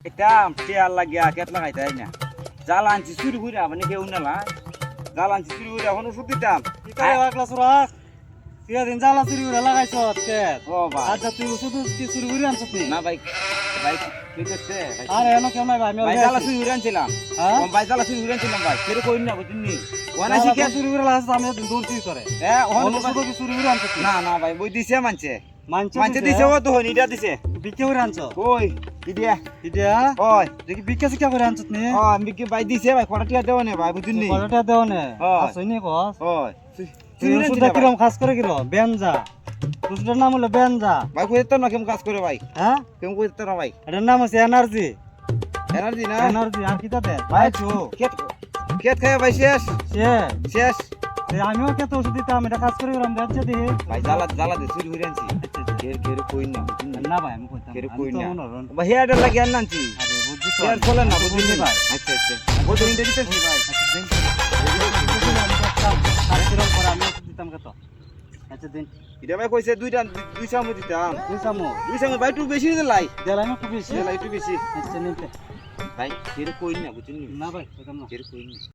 এটা টিয়ার লাগিয়া কেটলা খাইতে হয় না জাল আনছি চুরি করে মানে কেউ না জাল আনছি চুরি করে এখন ওষুধ দিতাম একলা সুরাক দিন জ্বালা চুরি করে লাগাইছ ও ভাই আচ্ছা তুই শুধু কি চুরি করে আনছ না ভাই ভাই ঠিক আছে আরে এনো কেমন নাই ভাই আমি ভাই জালা চুরি করে আনছিলাম হ্যাঁ ভাই জালা চুরি করে আনছিলাম ভাই কেউ কই না বুঝিনি ওনা জ্বালা শিখে চুরি করে লাগাইছ আমি দূর চুরি করে হ্যাঁ অন্য শুধু কি চুরি করে আনছ না না ভাই বই দিছে মানছে মানছ মানছে দিছে ও তো হনিটা দিছে বিকে করে আনছ কই ইডিয়া ইডিয়া ওই দেখি বিকে শিকা করে আনছ নি ও আমি কি ভাই দিছে ভাই কটা টিয়া দেও না ভাই বুঝিনি কয়টা দেও নে হয়। আসইনি কস ওই তুই ওষুধটা কিরম খাস করে কিরম বেনজা ওষুধটার নাম হলো বেনজা ভাই কই তো না কেমন কাজ করে ভাই হ্যাঁ কেমন কই তো না ভাই এটার নাম হচ্ছে এনার্জি এনার্জি না এনার্জি আর কি তাতে ভাই চু খেত খেত খায় ভাই শেষ সে শেষ আমিও কত ওষুধ দিতাম এটা কাজ করে গেলাম দেখছে দিহি ভাই জালা দে চুরি করে আনছি কের কই না না ভাই আমি কইতাম কের আমি কই তো না মনোরণ। ভাই হেয়ার লাগি আন আনছি আরে বুঝছি তো হেয়ার চলে না বুঝলি বুঝলি ভাই ভাই আচ্ছা আচ্ছা বুঝলি ইন্টার দিতেছি ভাই আচ্ছা দিন আর কিরম করে আমি ওষুধ দিতাম কত আচ্ছা দিন এটা ভাই কইছে দুই চামচ দিতাম তুই সামো দুই চামচ ভাই একটু বেশি দিলাই দিলাম একটু বেশি দিলাই একটু বেশি আচ্ছা নিতে ভাই কের কই না বুঝলি না ভাই কইতাম না কের কই না